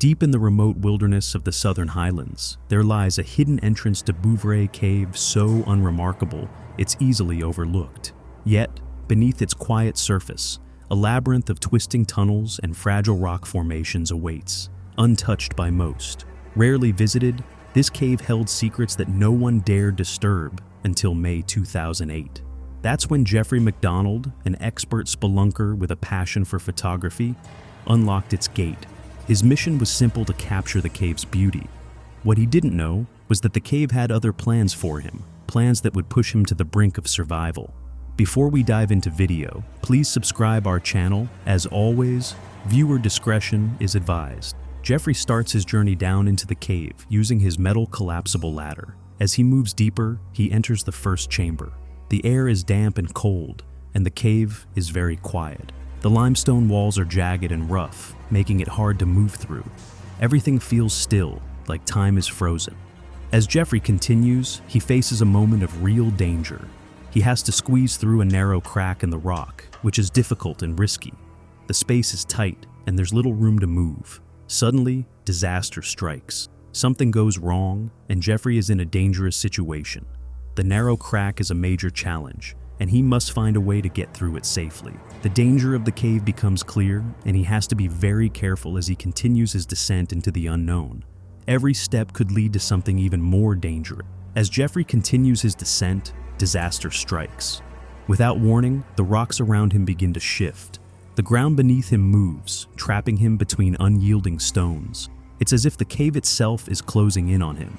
Deep in the remote wilderness of the Southern Highlands, there lies a hidden entrance to Bouvray Cave so unremarkable it's easily overlooked. Yet, beneath its quiet surface, a labyrinth of twisting tunnels and fragile rock formations awaits, untouched by most. Rarely visited, this cave held secrets that no one dared disturb until May 2008. That's when Jeffrey McDonald, an expert spelunker with a passion for photography, unlocked its gate. His mission was simple: to capture the cave's beauty. What he didn't know was that the cave had other plans for him, plans that would push him to the brink of survival. Before we dive into video, please subscribe our channel. As always, viewer discretion is advised. Jeffrey starts his journey down into the cave using his metal collapsible ladder. As he moves deeper, he enters the first chamber. The air is damp and cold, and the cave is very quiet. The limestone walls are jagged and rough, making it hard to move through. Everything feels still, like time is frozen. As Jeffrey continues, he faces a moment of real danger. He has to squeeze through a narrow crack in the rock, which is difficult and risky. The space is tight, and there's little room to move. Suddenly, disaster strikes. Something goes wrong, and Jeffrey is in a dangerous situation. The narrow crack is a major challenge, and he must find a way to get through it safely. The danger of the cave becomes clear, and he has to be very careful as he continues his descent into the unknown. Every step could lead to something even more dangerous. As Jeffrey continues his descent, disaster strikes. Without warning, the rocks around him begin to shift. The ground beneath him moves, trapping him between unyielding stones. It's as if the cave itself is closing in on him.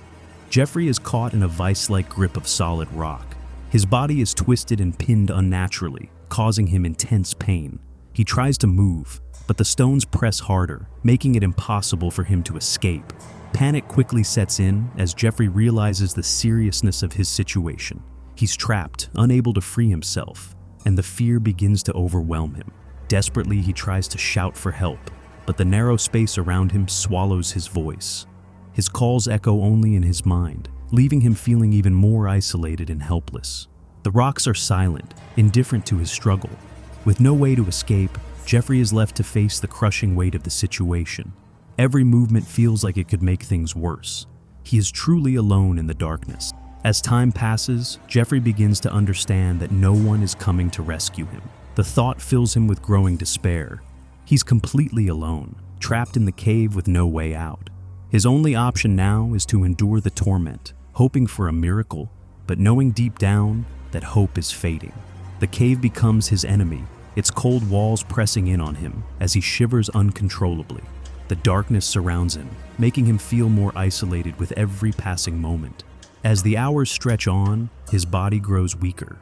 Jeffrey is caught in a vice-like grip of solid rock. His body is twisted and pinned unnaturally, causing him intense pain. He tries to move, but the stones press harder, making it impossible for him to escape. Panic quickly sets in as Jeffrey realizes the seriousness of his situation. He's trapped, unable to free himself, and the fear begins to overwhelm him. Desperately, he tries to shout for help, but the narrow space around him swallows his voice. His calls echo only in his mind, leaving him feeling even more isolated and helpless. The rocks are silent, indifferent to his struggle. With no way to escape, Jeffrey is left to face the crushing weight of the situation. Every movement feels like it could make things worse. He is truly alone in the darkness. As time passes, Jeffrey begins to understand that no one is coming to rescue him. The thought fills him with growing despair. He's completely alone, trapped in the cave with no way out. His only option now is to endure the torment, hoping for a miracle, but knowing deep down that hope is fading. The cave becomes his enemy, its cold walls pressing in on him as he shivers uncontrollably. The darkness surrounds him, making him feel more isolated with every passing moment. As the hours stretch on, his body grows weaker.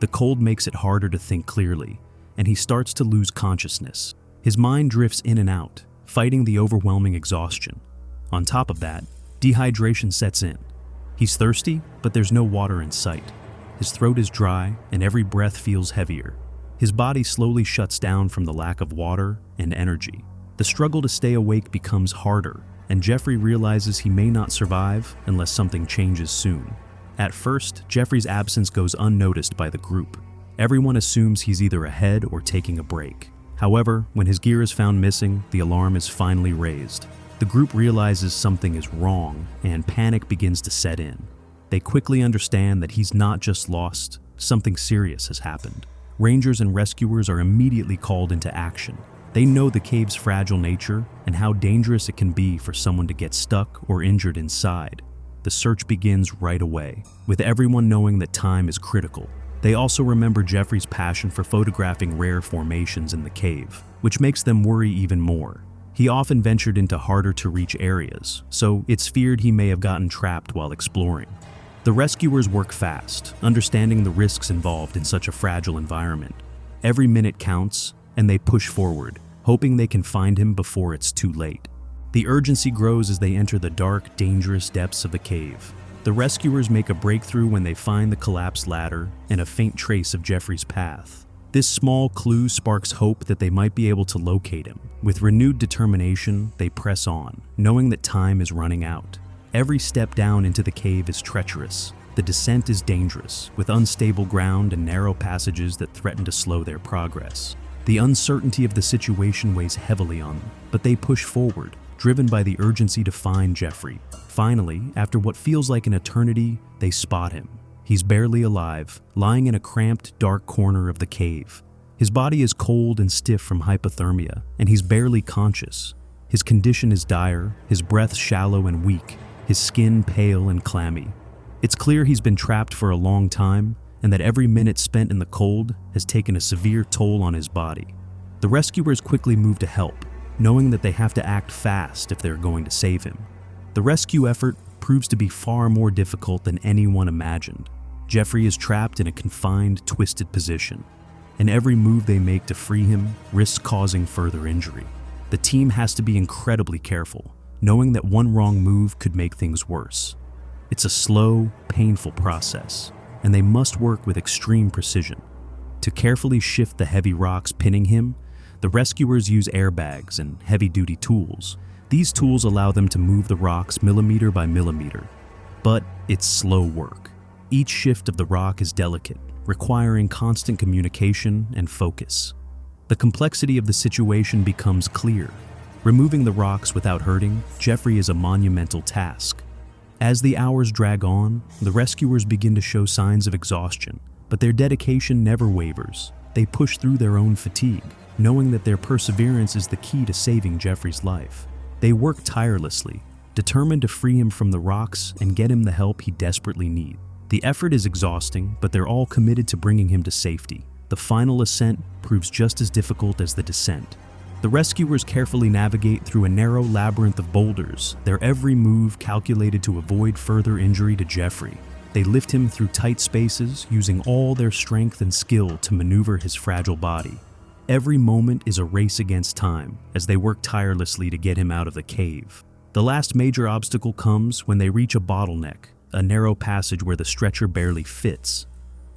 The cold makes it harder to think clearly, and he starts to lose consciousness. His mind drifts in and out, fighting the overwhelming exhaustion. On top of that, dehydration sets in. He's thirsty, but there's no water in sight. His throat is dry, and every breath feels heavier. His body slowly shuts down from the lack of water and energy. The struggle to stay awake becomes harder, and Jeffrey realizes he may not survive unless something changes soon. At first, Jeffrey's absence goes unnoticed by the group. Everyone assumes he's either ahead or taking a break. However, when his gear is found missing, the alarm is finally raised. The group realizes something is wrong, and panic begins to set in. They quickly understand that he's not just lost, something serious has happened. Rangers and rescuers are immediately called into action. They know the cave's fragile nature and how dangerous it can be for someone to get stuck or injured inside. The search begins right away, with everyone knowing that time is critical. They also remember Jeffrey's passion for photographing rare formations in the cave, which makes them worry even more. He often ventured into harder-to-reach areas, so it's feared he may have gotten trapped while exploring. The rescuers work fast, understanding the risks involved in such a fragile environment. Every minute counts, and they push forward, hoping they can find him before it's too late. The urgency grows as they enter the dark, dangerous depths of the cave. The rescuers make a breakthrough when they find the collapsed ladder and a faint trace of Jeffrey's path. This small clue sparks hope that they might be able to locate him. With renewed determination, they press on, knowing that time is running out. Every step down into the cave is treacherous. The descent is dangerous, with unstable ground and narrow passages that threaten to slow their progress. The uncertainty of the situation weighs heavily on them, but they push forward, driven by the urgency to find Jeffrey. Finally, after what feels like an eternity, they spot him. He's barely alive, lying in a cramped, dark corner of the cave. His body is cold and stiff from hypothermia, and he's barely conscious. His condition is dire, his breath shallow and weak, his skin pale and clammy. It's clear he's been trapped for a long time, and that every minute spent in the cold has taken a severe toll on his body. The rescuers quickly move to help, knowing that they have to act fast if they're going to save him. The rescue effort proves to be far more difficult than anyone imagined. Jeffrey is trapped in a confined, twisted position, and every move they make to free him risks causing further injury. The team has to be incredibly careful, knowing that one wrong move could make things worse. It's a slow, painful process, and they must work with extreme precision. To carefully shift the heavy rocks pinning him, the rescuers use airbags and heavy-duty tools. These tools allow them to move the rocks millimeter by millimeter, but it's slow work. Each shift of the rock is delicate, requiring constant communication and focus. The complexity of the situation becomes clear. Removing the rocks without hurting Jeffrey is a monumental task. As the hours drag on, the rescuers begin to show signs of exhaustion, but their dedication never wavers. They push through their own fatigue, knowing that their perseverance is the key to saving Jeffrey's life. They work tirelessly, determined to free him from the rocks and get him the help he desperately needs. The effort is exhausting, but they're all committed to bringing him to safety. The final ascent proves just as difficult as the descent. The rescuers carefully navigate through a narrow labyrinth of boulders, their every move calculated to avoid further injury to Jeffrey. They lift him through tight spaces, using all their strength and skill to maneuver his fragile body. Every moment is a race against time as they work tirelessly to get him out of the cave. The last major obstacle comes when they reach a bottleneck, a narrow passage where the stretcher barely fits.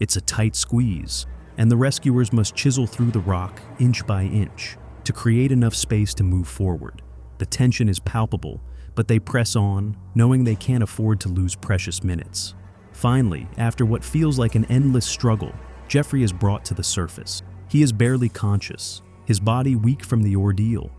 It's a tight squeeze, and the rescuers must chisel through the rock inch by inch to create enough space to move forward. The tension is palpable, but they press on, knowing they can't afford to lose precious minutes. Finally, after what feels like an endless struggle, Jeffrey is brought to the surface. He is barely conscious, his body weak from the ordeal,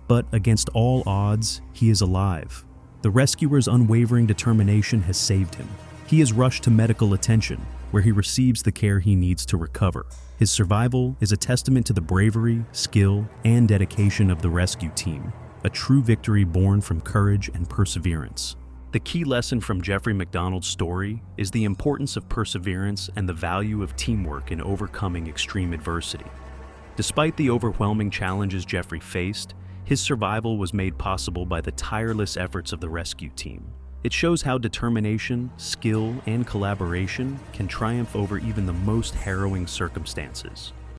but against all odds, he is alive. The rescuer's unwavering determination has saved him. He is rushed to medical attention, where he receives the care he needs to recover. His survival is a testament to the bravery, skill, and dedication of the rescue team, a true victory born from courage and perseverance. The key lesson from Jeffrey MacDonald's story is the importance of perseverance and the value of teamwork in overcoming extreme adversity. Despite the overwhelming challenges Jeffrey faced, his survival was made possible by the tireless efforts of the rescue team. It shows how determination, skill, and collaboration can triumph over even the most harrowing circumstances.